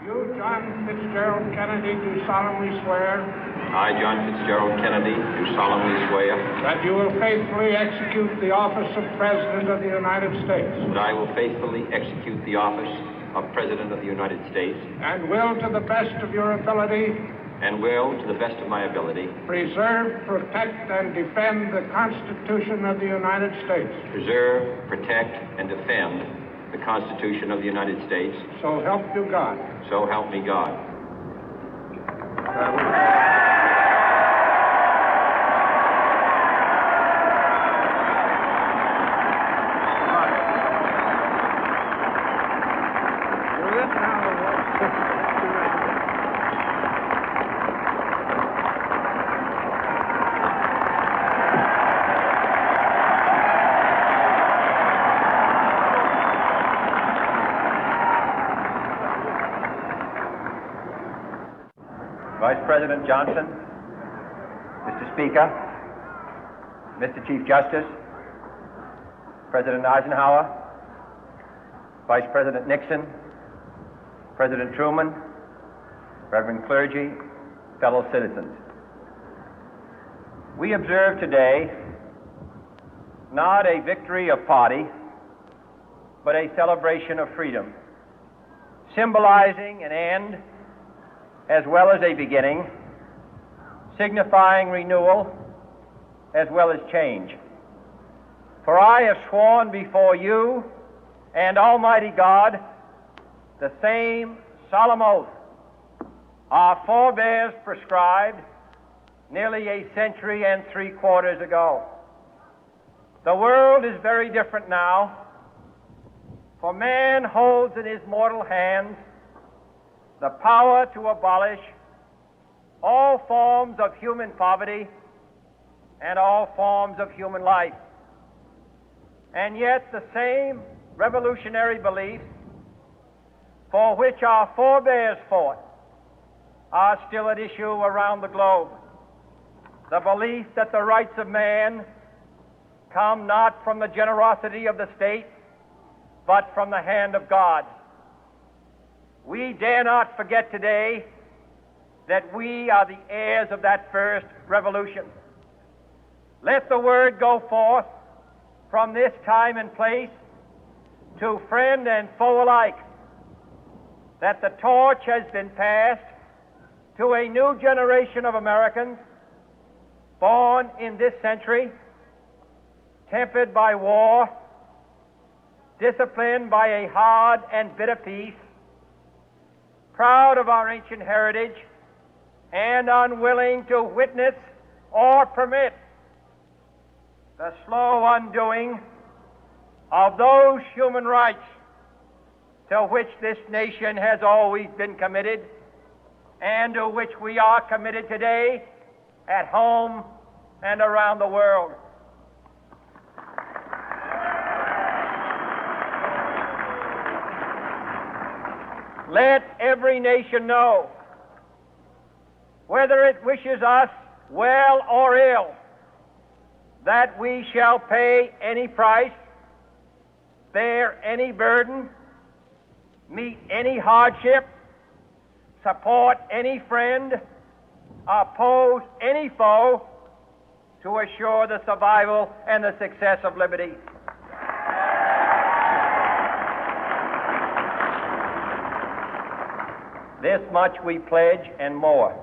You, John Fitzgerald Kennedy, do solemnly swear I, John Fitzgerald Kennedy, do solemnly swear that you will faithfully execute the office of President of the United States that I will faithfully execute the office of President of the United States and will, to the best of your ability, and will, to the best of my ability, preserve, protect, and defend the Constitution of the United States. preserve, protect, and defend the Constitution of the United States. So help you God. So help me God. Vice President Johnson, Mr. Speaker, Mr. Chief Justice, President Eisenhower, Vice President Nixon, President Truman, Reverend clergy, fellow citizens. We observe today not a victory of party, but a celebration of freedom, symbolizing an end as well as a beginning, signifying renewal as well as change. For I have sworn before you and Almighty God the same solemn oath our forebears prescribed nearly a century and 3/4 ago. The world is very different now, for man holds in his mortal hands the power to abolish all forms of human poverty and all forms of human life. And yet the same revolutionary beliefs for which our forebears fought are still at issue around the globe. The belief that the rights of man come not from the generosity of the state, but from the hand of God. We dare not forget today that we are the heirs of that first revolution. Let the word go forth from this time and place to friend and foe alike that the torch has been passed to a new generation of Americans born in this century, tempered by war, disciplined by a hard and bitter peace, proud of our ancient heritage, and unwilling to witness or permit the slow undoing of those human rights to which this nation has always been committed and to which we are committed today at home and around the world. Let every nation know, whether it wishes us well or ill, that we shall pay any price, bear any burden, meet any hardship, support any friend, oppose any foe to assure the survival and the success of liberty. This much we pledge and more.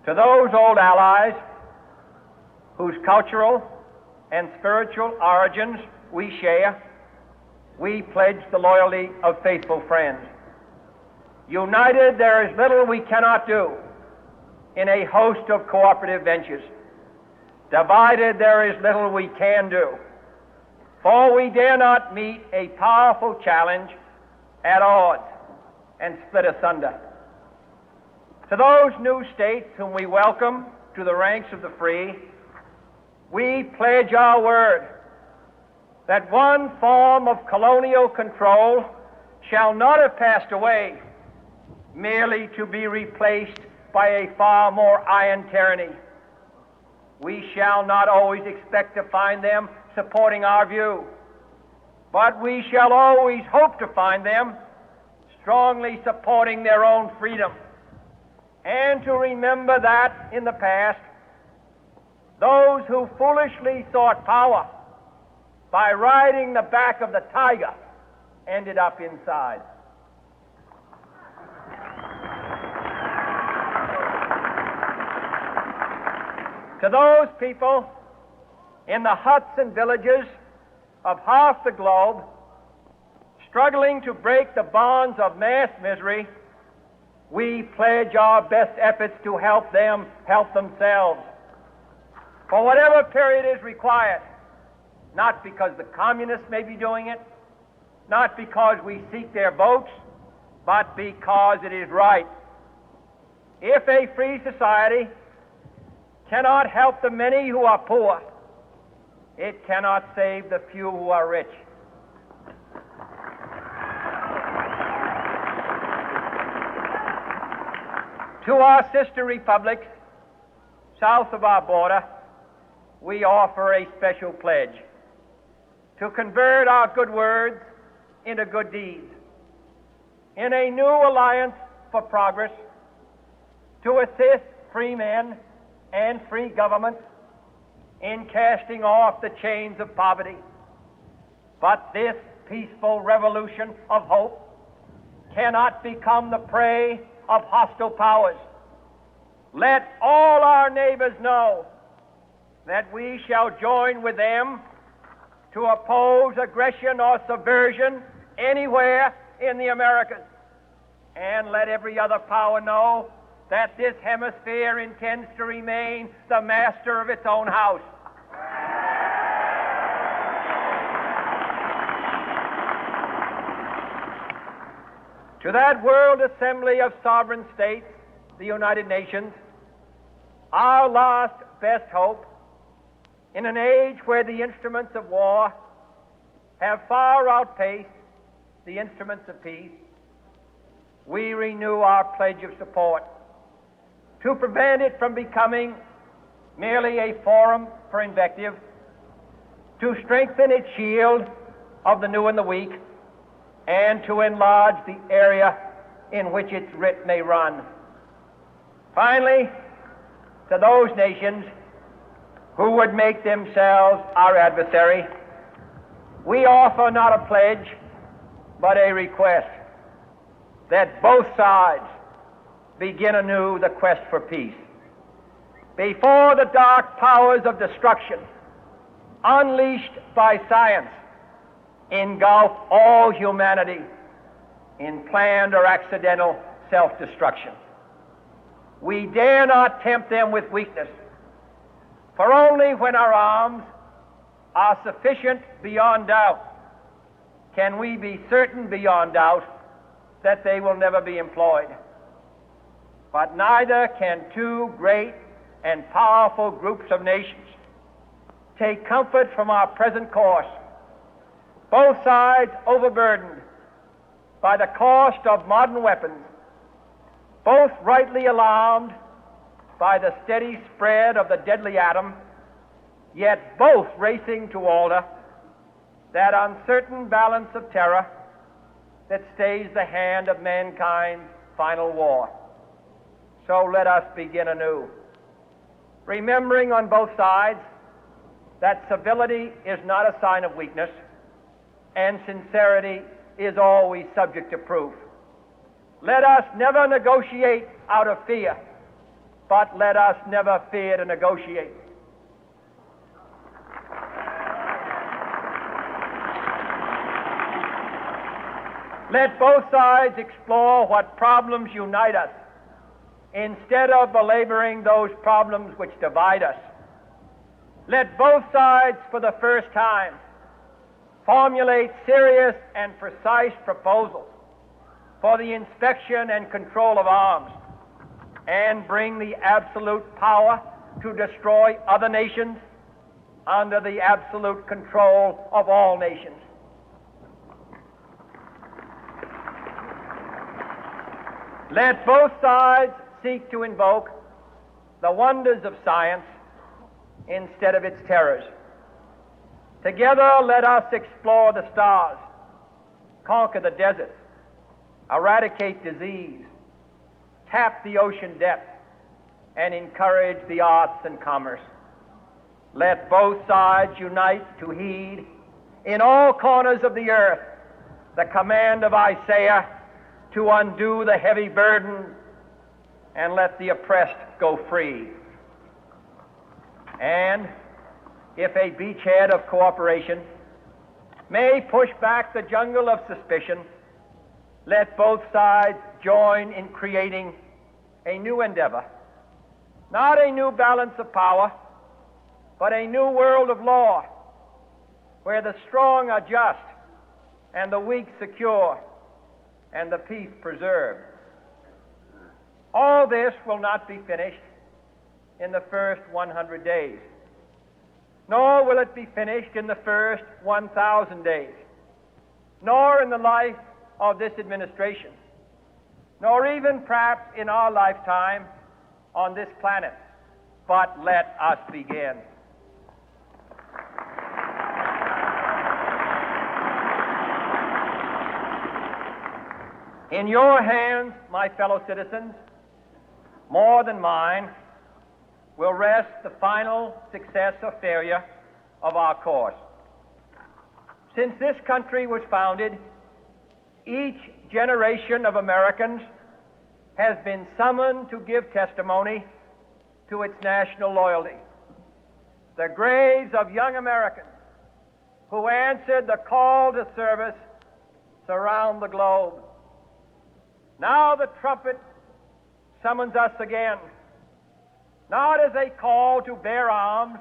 To those old allies whose cultural and spiritual origins we share, we pledge the loyalty of faithful friends. United, there is little we cannot do in a host of cooperative ventures. Divided, there is little we can do, for we dare not meet a powerful challenge at odds and split asunder. To those new states whom we welcome to the ranks of the free, we pledge our word that one form of colonial control shall not have passed away, merely to be replaced by a far more iron tyranny. We shall not always expect to find them supporting our view, but we shall always hope to find them strongly supporting their own freedom, and to remember that in the past, those who foolishly sought power by riding the back of the tiger ended up inside. To those people in the huts and villages of half the globe struggling to break the bonds of mass misery, we pledge our best efforts to help them help themselves for whatever period is required, not because the communists may be doing it, not because we seek their votes, but because it is right. If a free society cannot help the many who are poor, it cannot save the few who are rich. To our sister republics south of our border, we offer a special pledge to convert our good words into good deeds, in a new alliance for progress, to assist free men and free governments in casting off the chains of poverty. But this peaceful revolution of hope cannot become the prey of hostile powers. Let all our neighbors know that we shall join with them to oppose aggression or subversion anywhere in the Americas. And let every other power know that this hemisphere intends to remain the master of its own house. To that World Assembly of Sovereign States, the United Nations, our last best hope, in an age where the instruments of war have far outpaced the instruments of peace, we renew our pledge of support to prevent it from becoming merely a forum for invective, to strengthen its shield of the new and the weak, and to enlarge the area in which its writ may run. Finally, to those nations who would make themselves our adversary, we offer not a pledge, but a request that both sides begin anew the quest for peace. Before the dark powers of destruction, unleashed by science, engulf all humanity in planned or accidental self-destruction, we dare not tempt them with weakness, for only when our arms are sufficient beyond doubt can we be certain beyond doubt that they will never be employed. But neither can two great and powerful groups of nations take comfort from our present course, both sides overburdened by the cost of modern weapons, both rightly alarmed by the steady spread of the deadly atom, yet both racing to alter that uncertain balance of terror that stays the hand of mankind's final war. So let us begin anew, remembering on both sides that civility is not a sign of weakness, and sincerity is always subject to proof. Let us never negotiate out of fear, but let us never fear to negotiate. Let both sides explore what problems unite us, instead of belaboring those problems which divide us. Let both sides, for the first time, formulate serious and precise proposals for the inspection and control of arms, and bring the absolute power to destroy other nations under the absolute control of all nations. Let both sides seek to invoke the wonders of science instead of its terrors. Together, let us explore the stars, conquer the deserts, eradicate disease, tap the ocean depth, and encourage the arts and commerce. Let both sides unite to heed in all corners of the earth the command of Isaiah to undo the heavy burden and let the oppressed go free. And if a beachhead of cooperation may push back the jungle of suspicion, let both sides join in creating a new endeavor, not a new balance of power, but a new world of law, where the strong are just and the weak secure and the peace preserved. All this will not be finished in the first 100 days, nor will it be finished in the first 1,000 days, nor in the life of this administration, nor even perhaps in our lifetime on this planet. But let us begin. In your hands, my fellow citizens, more than mine, will rest the final success or failure of our course. Since this country was founded, each generation of Americans has been summoned to give testimony to its national loyalty. The graves of young Americans who answered the call to service surround the globe. Now the trumpet summons us again, not as a call to bear arms,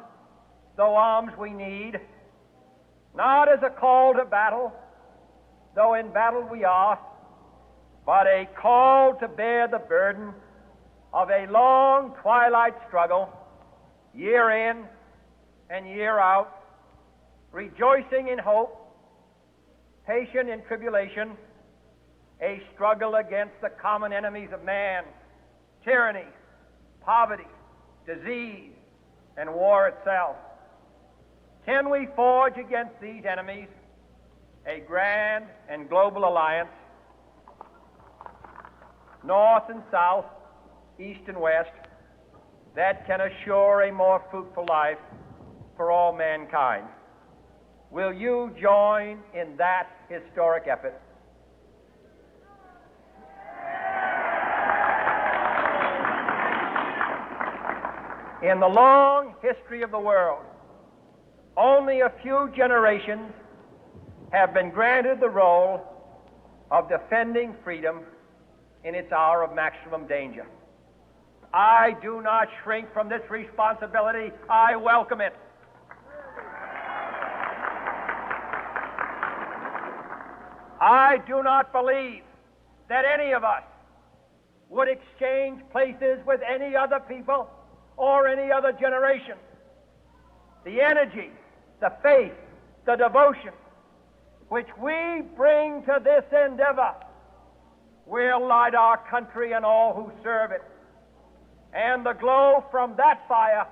though arms we need, not as a call to battle, though in battle we are, but a call to bear the burden of a long twilight struggle, year in and year out, rejoicing in hope, patient in tribulation, a struggle against the common enemies of man, tyranny, poverty, disease, and war itself. Can we forge against these enemies a grand and global alliance, north and south, east and west, that can assure a more fruitful life for all mankind? Will you join in that historic effort? In the long history of the world, only a few generations have been granted the role of defending freedom in its hour of maximum danger. I do not shrink from this responsibility. I welcome it. I do not believe that any of us would exchange places with any other people or any other generation. The energy, the faith, the devotion which we bring to this endeavor will light our country and all who serve it. And the glow from that fire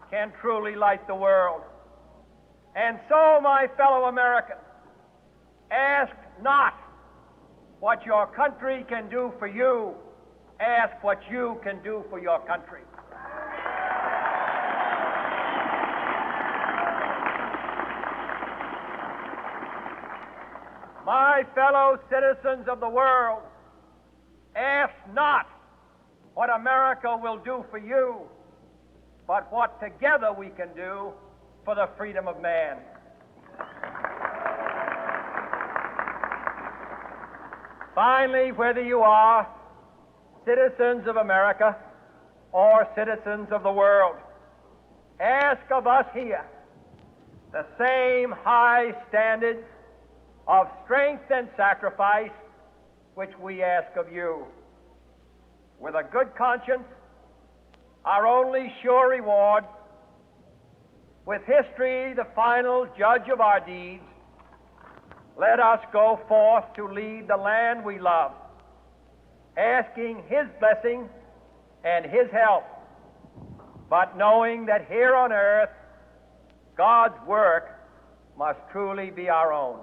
can truly light the world. And so, my fellow Americans, ask not what your country can do for you. Ask what you can do for your country. My fellow citizens of the world, ask not what America will do for you, but what together we can do for the freedom of man. Finally, whether you are citizens of America or citizens of the world, ask of us here the same high standards of strength and sacrifice which we ask of you. With a good conscience, our only sure reward, with history the final judge of our deeds, let us go forth to lead the land we love, asking His blessing and His help, but knowing that here on earth God's work must truly be our own.